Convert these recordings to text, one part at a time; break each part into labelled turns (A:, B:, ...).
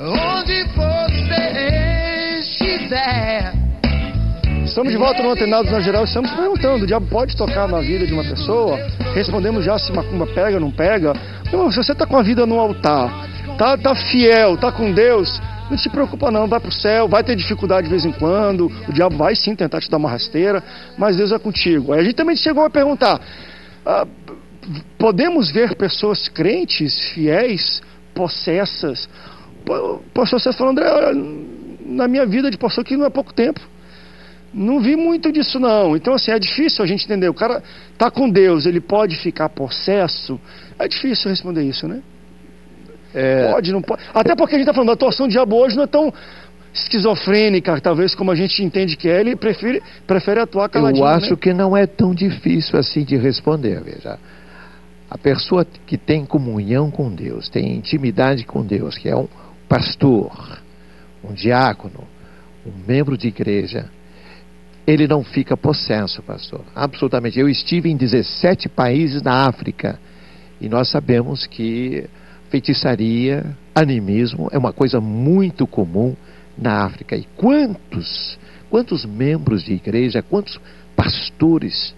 A: onde você estiver.
B: Estamos de volta no Antenados na Geral. Estamos perguntando: o diabo pode tocar na vida de uma pessoa? Respondemos já se macumba pega ou não pega. Não, se você está com a vida no altar, tá fiel, tá com Deus, não se preocupa não, vai para o céu. Vai ter dificuldade de vez em quando, o diabo vai sim tentar te dar uma rasteira, mas Deus é contigo. Aí a gente também chegou a perguntar: podemos ver pessoas crentes, fiéis, possessas? Pastor César falou: André, na minha vida de pastor aqui não é pouco tempo, não vi muito disso não. Então assim, é difícil a gente entender. O cara tá com Deus, ele pode ficar possesso? É difícil responder isso, né? Pode, não pode. Até porque a gente está falando, a atuação do diabo hoje não é tão esquizofrênica, talvez, como a gente entende que é. Ele prefere atuar caladinho.
C: Eu acho,
B: né,
C: que não é tão difícil assim de responder. Veja, a pessoa que tem comunhão com Deus, tem intimidade com Deus, que é um pastor, um diácono, um membro de igreja, ele não fica possesso, pastor. Absolutamente. Eu estive em 17 países na África e nós sabemos que feitiçaria, animismo é uma coisa muito comum na África. E quantos membros de igreja, quantos pastores,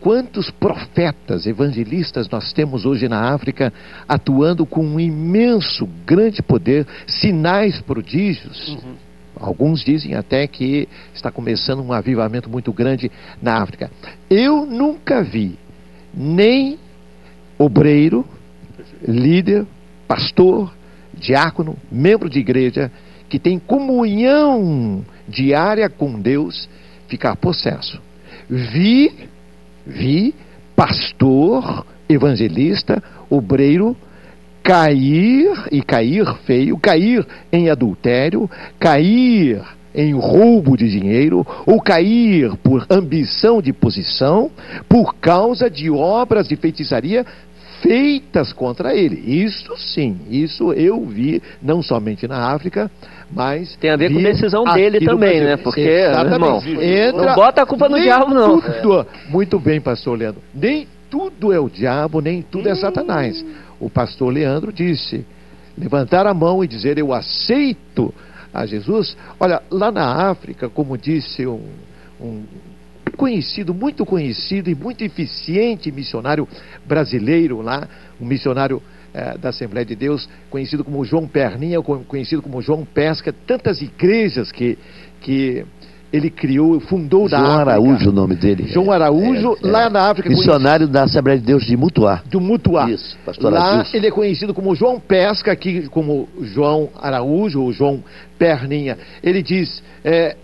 C: quantos profetas, evangelistas nós temos hoje na África atuando com um imenso, grande poder, sinais, prodígios.
B: Uhum.
C: Alguns dizem até que está começando um avivamento muito grande na África. Eu nunca vi nem obreiro, líder, pastor, diácono, membro de igreja, que tem comunhão diária com Deus, ficar possesso. Vi pastor, evangelista, obreiro, cair feio, cair em adultério, cair em roubo de dinheiro, ou cair por ambição de posição, por causa de obras de feitiçaria feitas contra ele. Isso sim, isso eu vi, não somente na África, mas
D: tem a ver com a decisão dele também, né? Porque, irmão, não bota a culpa no diabo, não.
C: Muito bem, pastor Leandro. Nem tudo é o diabo, nem tudo é Satanás. O pastor Leandro disse: levantar a mão e dizer eu aceito a Jesus. Olha, lá na África, como disse um conhecido, muito conhecido e muito eficiente missionário brasileiro lá, um missionário da Assembleia de Deus, conhecido como João Perninha, conhecido como João Pesca, tantas igrejas que ele criou, fundou da África.
E: João Araújo, o nome dele.
C: João Araújo, lá na África.
E: Missionário da Assembleia de Deus de Mutuá.
C: Do Mutuá.
E: Isso, pastor
C: lá
E: Adilson.
C: ele é conhecido como João Pesca, aqui como João Araújo, ou João Perninha. Ele diz: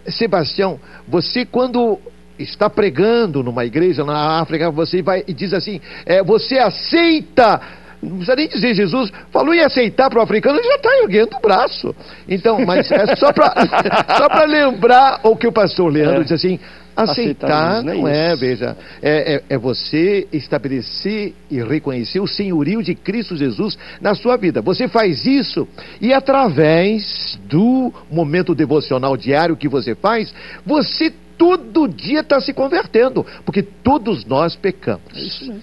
C: Sebastião, você quando está pregando numa igreja na África, você vai e diz assim, você aceita, não precisa nem dizer Jesus, falou em aceitar para o africano, ele já está erguendo o braço. Então, mas é só para lembrar o que o pastor Leandro diz assim, aceitar não veja, é você estabelecer e reconhecer o senhorio de Cristo Jesus na sua vida. Você faz isso e através do momento devocional diário que você faz, você todo dia está se convertendo, porque todos nós pecamos. É isso mesmo.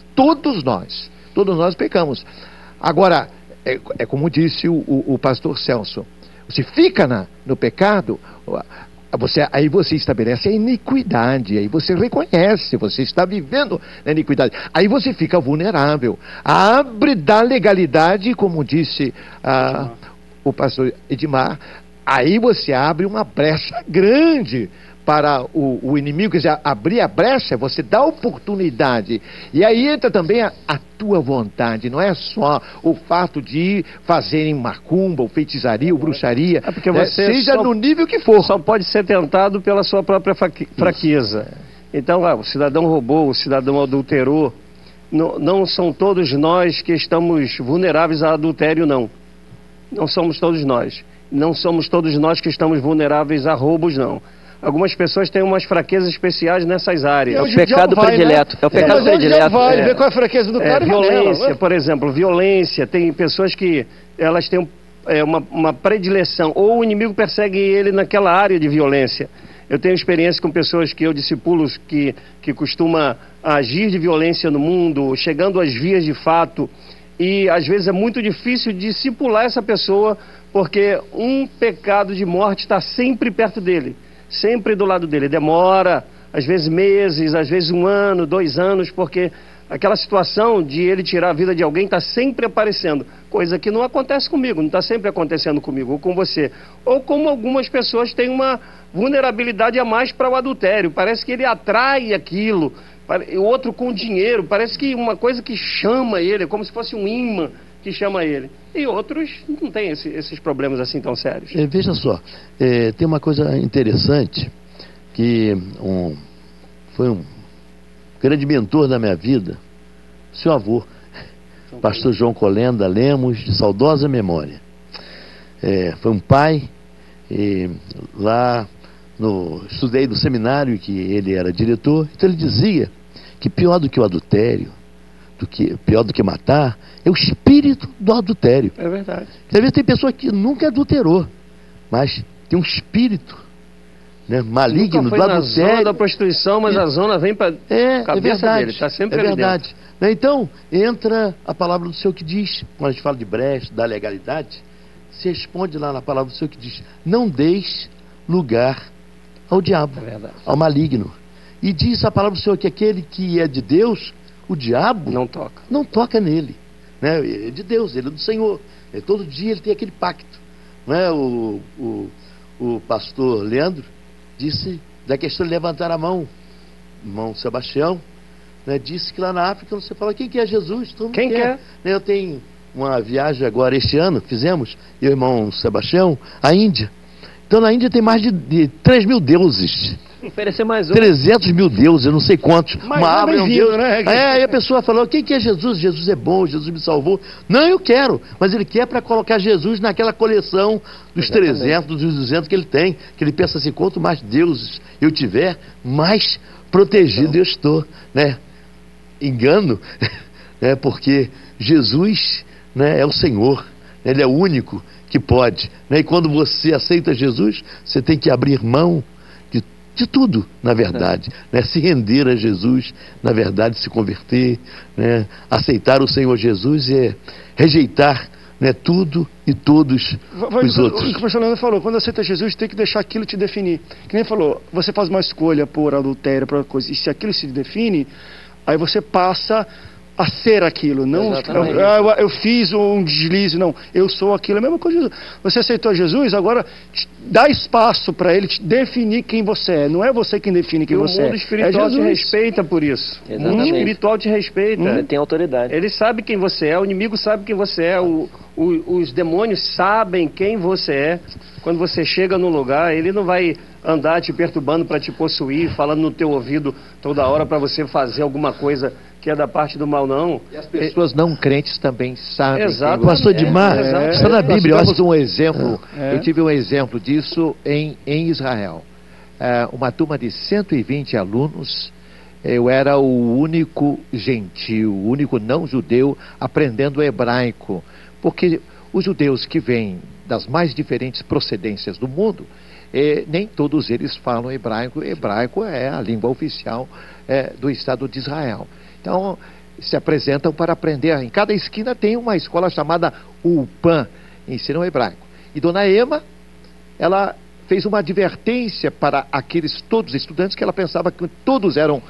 C: Todos nós pecamos. Agora, como disse o pastor Celso, você fica no pecado, aí você estabelece a iniquidade, aí você reconhece, você está vivendo na iniquidade, aí você fica vulnerável, abre da legalidade, como disse o pastor Edmar, aí você abre uma brecha grande para o inimigo. Quer dizer, abrir a brecha, você dá oportunidade, e aí entra também a tua vontade, não é só o fato de fazerem macumba, ou feitiçaria, ou bruxaria,
D: porque você
C: seja no nível que for.
D: Só pode ser tentado pela sua própria fraqueza. Então, o cidadão roubou, o cidadão adulterou, não são todos nós que estamos vulneráveis a adultério, não. Não somos todos nós. Não somos todos nós que estamos vulneráveis a roubos, não. Algumas pessoas têm umas fraquezas especiais nessas áreas.
B: É o pecado predileto.
D: Né? É o pecado predileto.
B: Vai ver qual é a fraqueza do cara.
D: Violência, por exemplo, violência. Tem pessoas que elas têm uma predileção, ou o inimigo persegue ele naquela área de violência. Eu tenho experiência com pessoas que eu discipulo que costuma agir de violência no mundo, chegando às vias de fato, E às vezes é muito difícil discipular essa pessoa, porque um pecado de morte está sempre perto dele, sempre do lado dele. Demora, às vezes meses, às vezes 1 ano, 2 anos, porque aquela situação de ele tirar a vida de alguém está sempre aparecendo. Coisa que não acontece comigo, não está sempre acontecendo comigo ou com você. Ou como algumas pessoas têm uma vulnerabilidade a mais para o adultério. Parece que ele atrai aquilo. O outro com dinheiro, parece que uma coisa que chama ele, é como se fosse um imã que chama ele. E outros não têm esses problemas assim tão sérios.
E: Veja só, tem uma coisa interessante, que foi um grande mentor da minha vida, seu avô, pastor João Colenda Lemos, de saudosa memória. Foi um pai, lá estudei no seminário que ele era diretor, então ele dizia que pior do que o adultério, pior do que matar, é o espírito do adultério.
D: É verdade.
E: Às vezes tem pessoa que nunca adulterou, mas tem um espírito, né, maligno
D: Nunca foi
E: do
D: na
E: adultério.
D: zona da prostituição, mas a zona vem para cabeça
E: verdade,
D: dele, está sempre ali
E: verdade.
D: dentro.
E: Né, então, entra a palavra do Senhor que diz, quando a gente fala de brecha, da legalidade, se responde lá na palavra do Senhor que diz: não deis lugar ao diabo, ao maligno. E diz a palavra do Senhor que aquele que é de Deus, o diabo não toca nele, né? Ele é de Deus, ele é do Senhor. Todo dia ele tem aquele pacto, né? O pastor Leandro disse da questão de levantar a mão, irmão Sebastião, né? Disse que lá na África você fala: quem que é Jesus? Todo mundo
D: Quem quer?
E: Eu tenho uma viagem agora este ano, fizemos, eu e o irmão Sebastião, à Índia. Então na Índia tem mais de 3 mil deuses.
D: Oferecer mais um.
E: 300 mil deuses, eu não sei quantos.
B: Mas
E: uma árvore é um Deus,
B: né?
E: Aí a pessoa falou: quem que é Jesus? Jesus é bom, Jesus me salvou. Não, eu quero, mas ele quer para colocar Jesus naquela coleção dos 300, dos 200 que ele tem, que ele pensa assim: quanto mais deuses eu tiver, mais protegido eu estou, né? Engano, né? Porque Jesus, né, é o Senhor, ele é o único que pode, né? E quando você aceita Jesus, você tem que abrir mão de tudo, na verdade, né? Se render a Jesus, na verdade, se converter, né? Aceitar o Senhor Jesus é rejeitar, né, tudo e todos os outros.
B: O que o pastor Leandro falou: quando aceita Jesus, tem que deixar aquilo te definir. Que nem falou, você faz uma escolha por adultério, por coisa, e se aquilo se define, aí você passa a ser aquilo, não eu fiz um deslize, não, eu sou aquilo. É a mesma coisa. Você aceitou Jesus, agora dá espaço para ele te definir quem você é. Não é você quem define quem você é. O mundo
D: espiritual te respeita por isso.
F: Exatamente.
D: O mundo espiritual te respeita.
F: Ele tem autoridade.
D: Ele sabe quem você é, o inimigo sabe quem você é, os demônios sabem quem você é. Quando você chega num lugar, ele não vai andar te perturbando para te possuir, falando no teu ouvido toda hora para você fazer alguma coisa que é da parte do mal, não.
C: E as pessoas não crentes também sabem.
D: Exato.
E: Pastor Dimar, está na Bíblia.
C: Nós tivemos um exemplo, eu tive um exemplo disso em Israel. Uma turma de 120 alunos, eu era o único gentil, o único não judeu aprendendo hebraico, porque os judeus que vêm das mais diferentes procedências do mundo, nem todos eles falam hebraico. Hebraico é a língua oficial do Estado de Israel. Então, se apresentam para aprender. Em cada esquina tem uma escola chamada Ulpan, ensinam hebraico. E Dona Ema, ela fez uma advertência para aqueles todos estudantes que ela pensava que todos eram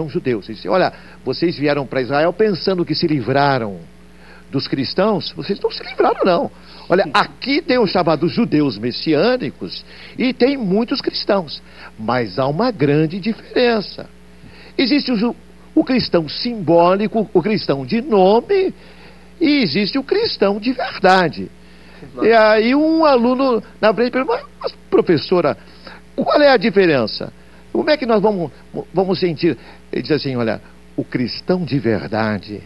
C: judeus. Disse: olha, vocês vieram para Israel pensando que se livraram dos cristãos, vocês não se livraram, não. Olha, aqui tem os chamados judeus messiânicos e tem muitos cristãos, mas há uma grande diferença. Existe o cristão simbólico, o cristão de nome, e existe o cristão de verdade. E aí um aluno na frente pergunta: mas professora, qual é a diferença? Como é que nós vamos sentir? Ele diz assim: olha, o cristão de verdade,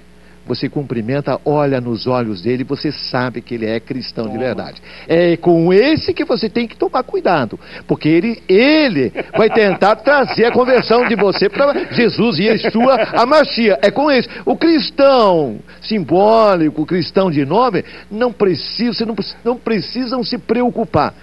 C: você cumprimenta, olha nos olhos dele, você sabe que ele é cristão de verdade. É com esse que você tem que tomar cuidado, porque ele vai tentar trazer a conversão de você para Jesus e Yeshua, a Machia. É com esse. O cristão simbólico, o cristão de nome, não precisam se preocupar.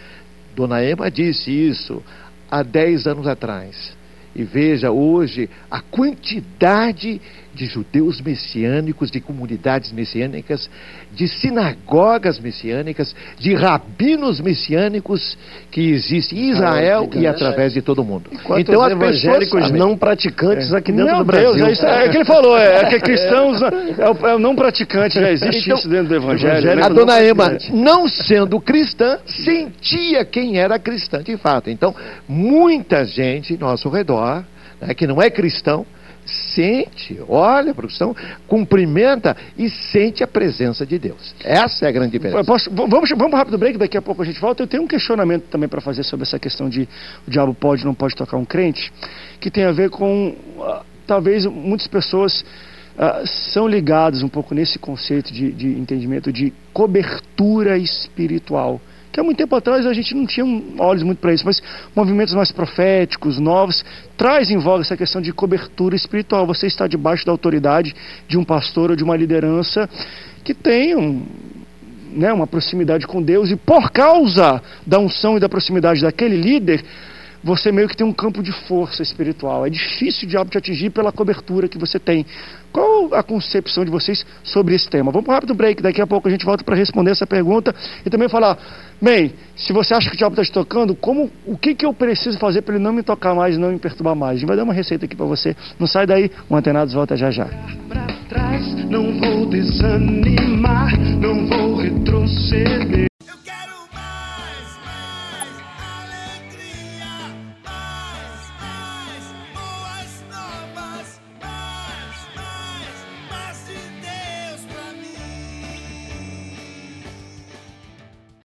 C: Dona Ema disse isso há 10 anos atrás. E veja hoje a quantidade de judeus messiânicos, de comunidades messiânicas, de sinagogas messiânicas, de rabinos messiânicos que existem em Israel e através de todo mundo.
D: Então, as evangélicos não praticantes aqui dentro do Brasil.
B: Deus, é que ele falou, que cristãos, é o não praticante, já existe isso dentro do evangelho. Né?
C: A dona Ema, não sendo cristã, sentia quem era cristã de fato. Então, muita gente ao nosso redor, né, que não é cristão, sente, olha para o cristão, cumprimenta e sente a presença de Deus. Essa é a grande diferença.
B: Vamos rápido break, daqui a pouco a gente volta. Eu tenho um questionamento também para fazer sobre essa questão de o diabo pode ou não pode tocar um crente, que tem a ver com, talvez muitas pessoas são ligadas um pouco nesse conceito de entendimento de cobertura espiritual. Que há muito tempo atrás a gente não tinha olhos muito para isso, mas movimentos mais proféticos, novos, traz em voga essa questão de cobertura espiritual. Você está debaixo da autoridade de um pastor ou de uma liderança que tem uma proximidade com Deus, e por causa da unção e da proximidade daquele líder, você meio que tem um campo de força espiritual. É difícil o diabo te atingir pela cobertura que você tem. Qual a concepção de vocês sobre esse tema? Vamos para um rápido break, daqui a pouco a gente volta para responder essa pergunta e também falar, bem, se você acha que o diabo está te tocando, o que eu preciso fazer para ele não me tocar mais e não me perturbar mais? A gente vai dar uma receita aqui para você. Não sai daí, o Antenados volta já já.
A: Não vou desanimar, não vou retroceder.